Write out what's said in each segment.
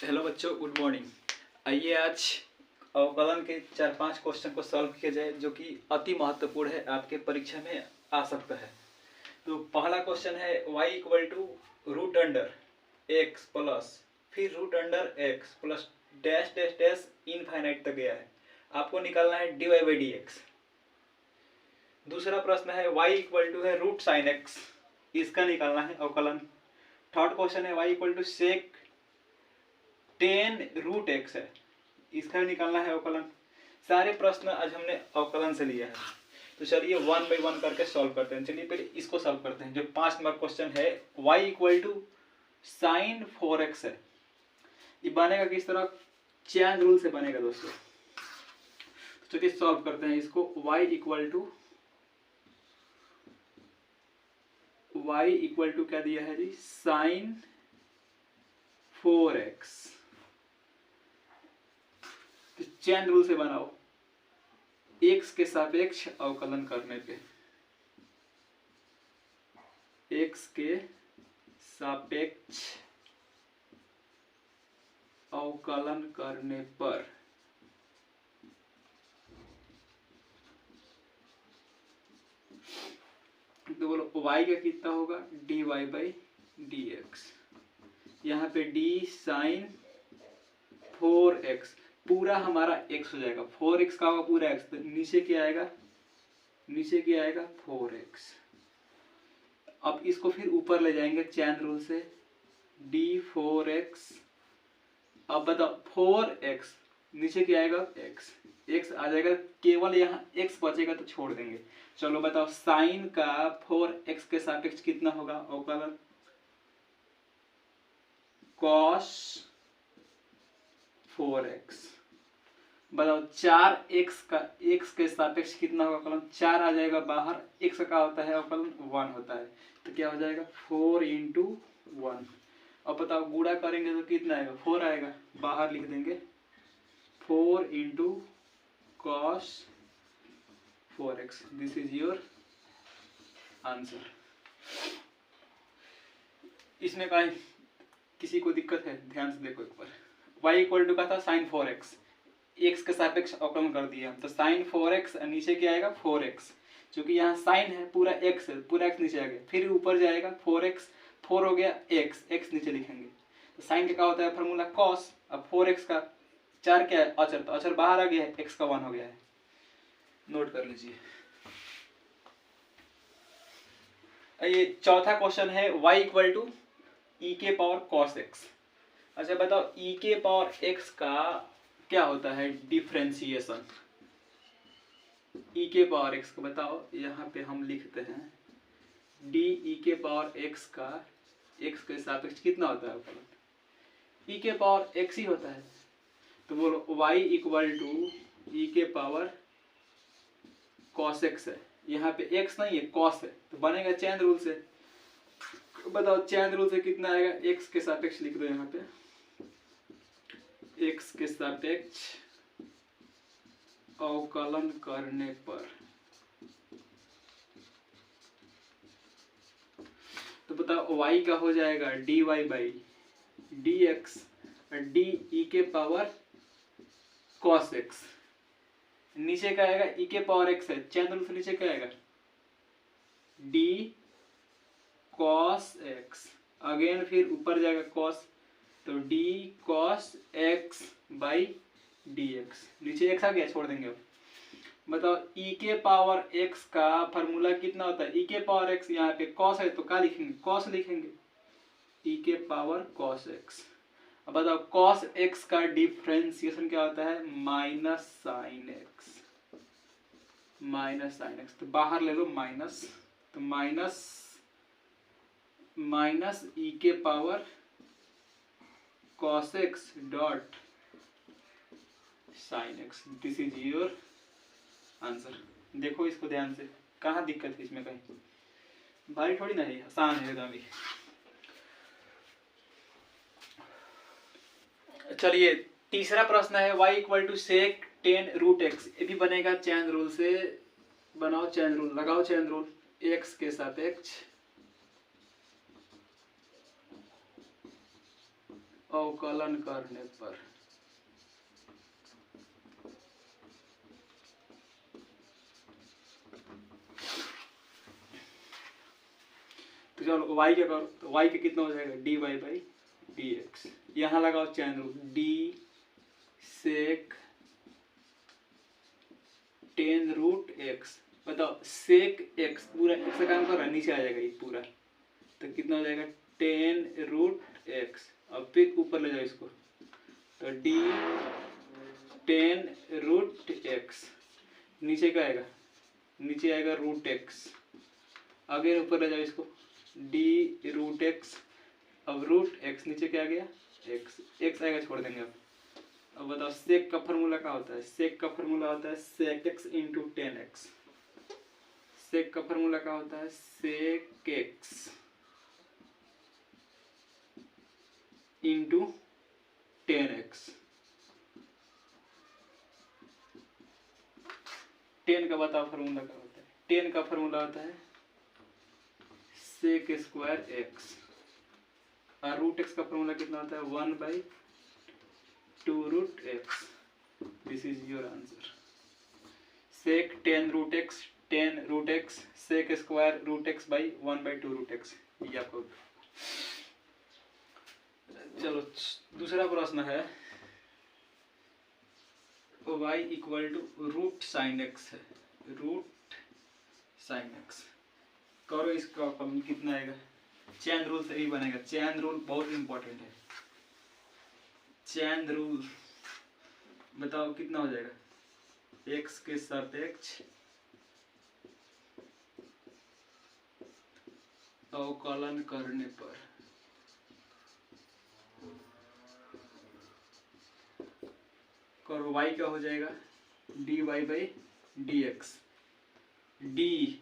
Hello बच्चों, good morning. आइए आज अवकलन के 4-5 क्वेश्चन को सॉल्व किया जाए जो कि अति महत्वपूर्ण है, आपके परीक्षा में आ सकता है। तो पहला क्वेश्चन है y equal to root under x plus फिर root under x plus dash dash dash infinite तक गया है। आपको निकालना है dy बाई डी एक्स। दूसरा प्रश्न है y इक्वल टू है रूट साइन एक्स, इसका निकालना है अवकलन। थर्ड क्वेश्चन है y equal to sec 10 root x है, इसका निकालना है अवकलन। सारे प्रश्न आज हमने अवकलन से लिया है, तो चलिए 1 बाई 1 करके सॉल्व करते हैं। चलिए पहले इसको सॉल्व करते हैं। जो 5 नंबर क्वेश्चन है y equal to sine 4x है, ये बनेगा किस तरह? चैन रूल से बनेगा दोस्तों। तो चलिए सॉल्व करते हैं इसको। y इक्वल टू क्या दिया है जी? Sign 4x। तो चैन रूल से बनाओ, x के सापेक्ष अवकलन करने पे, x के सापेक्ष अवकलन करने पर तो बोलो y का कितना होगा? dy by d x. यहाँ पे d साइन 4x पूरा हमारा x हो जाएगा। 4x का होगा पूरा x, तो नीचे क्या आएगा? नीचे क्या आएगा? 4x। अब इसको फिर ऊपर ले जाएंगे चैन रूल से, d 4x। अब बताओ 4x नीचे क्या आएगा? x। x आ जाएगा, केवल यहाँ x बचेगा तो छोड़ देंगे। चलो बताओ साइन का 4x के सापेक्ष कितना होगा अवकलन? cos 4x। बताओ 4x का x के सापेक्ष कितना होगा अवकलन? 4 आ जाएगा बाहर, x का होता है अवकलन 1 होता है, तो क्या हो जाएगा? 4 इंटू 1। अब बताओ गुणा करेंगे तो कितना आएगा? 4 आएगा, बाहर लिख देंगे 4 into cos 4x। This is your answer. इसमें कहीं किसी को दिक्कत है? ध्यान से देखो एक बार। y इक्वल टू का था साइन 4x, x के सापेक्ष अवकलन कर दिया हम, तो साइन 4x नीचे क्या आएगा? 4x। क्योंकि यहाँ साइन है, पूरा x है, पूरा x नीचे आ गया, फिर ऊपर जाएगा 4x, 4 हो गया x नीचे लिखेंगे। तो साइन का क्या होता है फॉर्मूला? cos। अब 4x का 4 क्या है? अचर, तो अचर बाहर आ गया है, x का 1 हो गया है। नोट कर लीजिए। ये चौथा क्वेश्चन है y इक्वल टू ई के पावर cos x। अच्छा बताओ e के पावर x का क्या होता है? डिफरेंशिएशन। e के पावर x को बताओ, यहाँ पे हम लिखते हैं d e के पावर x का x के सापेक्ष कितना होता है अवकलन? e के पावर x ही होता है। तो बोलो y इक्वल टू e के पावर cos x है, यहाँ पे x नहीं है cos है, तो बनेगा चैन रूल से। बताओ चैन रूल से कितना आएगा? x के सापेक्ष लिख दो यहाँ पे, x के सापेक्ष अवकलन करने पर। तो बताओ y का हो जाएगा dy by d x, D E के पावर cos x। नीचे क्या आएगा? e के पावर x है, चैन रूल से नीचे क्या आएगा? d cos x। अगेन फिर ऊपर जाएगा cos, तो d cos x by d x. नीचे x आ गया, छोड़ देंगे। अब बताओ e के पावर x का फॉर्मूला कितना होता है? e के पावर x, यहाँ पे cos है तो क्या लिखेंगे? cos लिखेंगे, e के पावर cos x। अब बताओ cos x का डिफरेंशिएशन क्या होता है? Minus sine x। Minus sine x, तो बाहर ले लो माइनस, तो माइनस ई के power cos x dot sine x. This is your answer. देखो इसको ध्यान से, कहाँ दिक्कत है इसमें? कहीं भारी थोड़ी ना है, आसान है एकदम ही। चलिए तीसरा प्रश्न है y equal to sec 10 root x. ये भी बनेगा चैन रूल से। बनाओ चैन रूल, लगाओ चैन रूल। x के सापेक्ष अवकलन करने पर। तो चलो y क्या करो, तो y के कितना हो जाएगा dy बाई डी एक्स। यहाँ लगाओ चैन रूल, डी सेक टेन रूट एक्स। बताओ सेक एक्स पूरा एक्स का काम कर रहा है, नीचे आ जाएगा ये पूरा, तो कितना हो जाएगा टेन रूट एक्स। अब फिर ऊपर ले जाओ इसको, तो डी टेन रूट एक्स, नीचे क्या आएगा, नीचे आएगा रूट एक्स। आगे ऊपर ले जाओ इसको, डी रूट एक्स। अब रूट एक्स नीचे क्या आ गया एक्स, एक्स आएगा छोड़ देंगे। अब बताओ सेक का फॉर्मूला क्या होता है, सेक का फॉर्मूला होता है sec x into tan x. Sec का फॉर्मूला क्या होता है sec x into tan x. Tan का बताओ फॉर्मूला क्या होता है, टेन का फॉर्मूला होता है सेक स्क्वायर एक्स, और रूट एक्स का फॉर्मूला कितना होता है one by two root x. This is your answer. Sec ten root x sec square root x by one by two root x, ये आपको। चलो दूसरा प्रश्न है, y equal to root sine x है, रूट साइन एक्स। करो इसका कितना आएगा, चैन रूल से ही बनेगा। चैन रूल बहुत इंपॉर्टेंट है। चैन रूल बताओ कितना हो जाएगा, x के सापेक्ष अवकलन करने पर। करो y क्या हो जाएगा dy by d x, d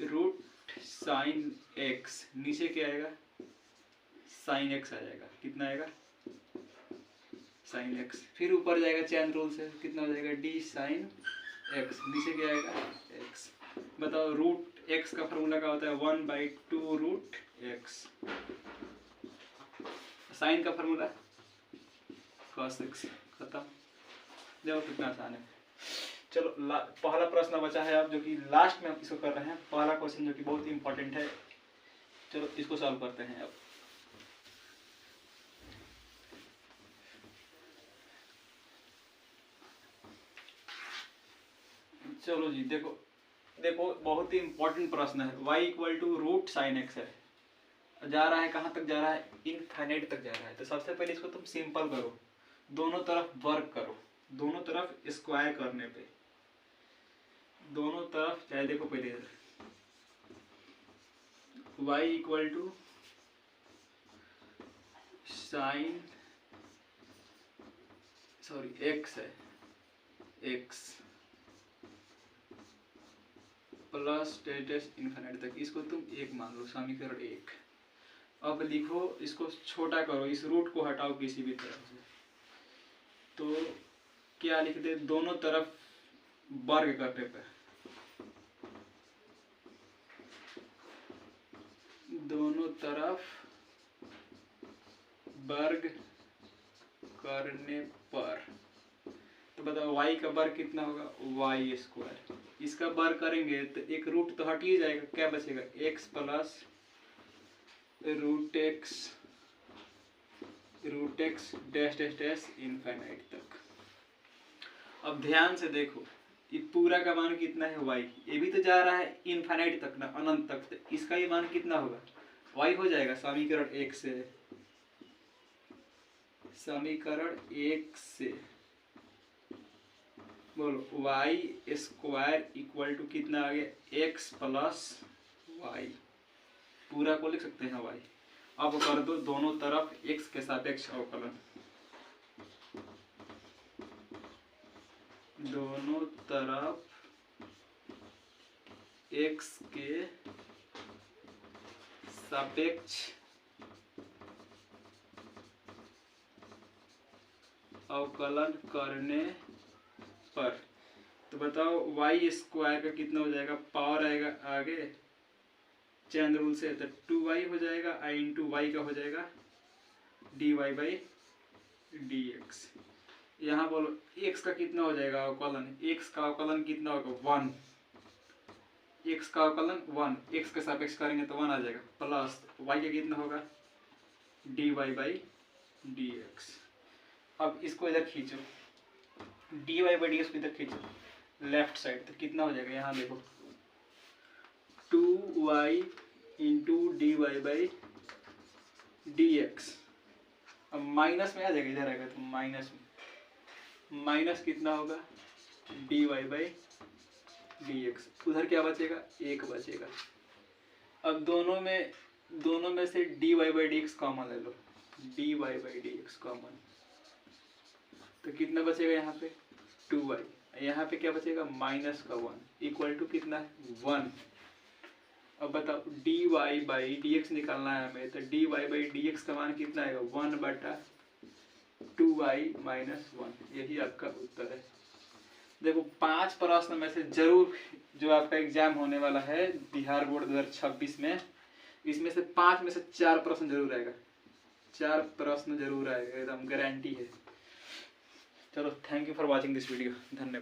root sine x, नीचे क्या आएगा साइन एक्स आ जाएगा, कितना आएगा साइन एक्स। फिर ऊपर जाएगा चैन रूल से, कितना हो जाएगा डी साइन एक्स, नीचे क्या आएगा एक्स। बताओ रूट एक्स का फॉर्मूला क्या होता है one by two root x. Sine का फॉर्मूला कॉस एक्स, खत्म। देखो कितना आसान है। चलो पहला प्रश्न बचा है अब, जो कि लास्ट में हम इसको कर रहे हैं, पहला क्वेश्चन जो कि बहुत इंपॉर्टेंट है। चलो इसको सॉल्व करते हैं अब। चलो जी देखो बहुत ही इंपॉर्टेंट प्रश्न है। y equal to root sine x है, जा रहा है कहाँ तक जा रहा है इनफाइनाइट तक जा रहा है। तो सबसे पहले इसको तुम सिंपल करो, दोनों तरफ वर्क करो, दोनों तरफ स्क्वायर करने पे, दोनों तरफ चाहे देखो पहले y equal to sine x है, x प्लस टेटेस इन्फिनिटी तक, इसको तुम एक मान लो, समीकरण एक। अब लिखो, इसको छोटा करो, इस रूट को हटाओ किसी भी तरह से, तो क्या लिख दे दोनों तरफ वर्ग करने पर, दोनों तरफ वर्ग करने पर। तो बताओ y का वर्ग कितना होगा वाई स्क्वायर, इसका वर्ग करेंगे तो एक रूट तो हट ही जाएगा, क्या बचेगा x plus root x dash dash dash infinite तक। अब ध्यान से देखो, ये पूरा का मान कितना है y, ये भी तो जा रहा है इनफाइनाइट तक ना, अनंत तक, तो इसका ये मान कितना होगा y हो जाएगा समीकरण एक से, समीकरण एक से बोलो y स्क्वायर इक्वल टू कितना आ गया x प्लस वाई, पूरा को लिख सकते हैं y। अब कर दो दोनों तरफ x के सापेक्ष अवकलन, दोनों तरफ x के सापेक्ष अवकलन करने पर। तो बताओ y स्क्वायर का कितना हो जाएगा, पावर आएगा आगे चैन रूल से, तो 2y हो जाएगा, i इंटू वाई का हो जाएगा dy बाई dx। यहाँ बोलो x का कितना हो जाएगा अवकलन, x का अवकलन कितना होगा 1, x का अवकलन 1, x के सापेक्ष करेंगे तो 1 आ जाएगा, प्लस y का कितना होगा dy बाई dx। अब इसको इधर खींचो, dy बाई dx को इधर खींचो लेफ्ट साइड, तो कितना हो जाएगा यहाँ देखो 2y into dy by dx। अब माइनस में आ जाएगा, इधर आएगा तो माइनस में, माइनस कितना होगा dy बाई dx, उधर क्या बचेगा 1 बचेगा। अब दोनों में से dy बाई dx कॉमन ले लो, dy बाई dx कॉमन, तो कितना बचेगा यहाँ पे 2y, यहाँ पे क्या बचेगा माइनस का 1 इक्वल टू कितना है 1। अब बताओ dy बाई dx निकालना है हमें, तो dy बाई dx का मान कितना आएगा 1/2y माइनस 1, यही आपका उत्तर है। देखो 5 प्रश्न में से जरूर जो आपका एग्जाम होने वाला है बिहार बोर्ड 2026 में, इसमें से 5 में से 4 प्रश्न जरूर आएगा, 4 प्रश्न जरूर आएगा, एकदम गारंटी है। चलो thank you for watching this video, धन्यवाद।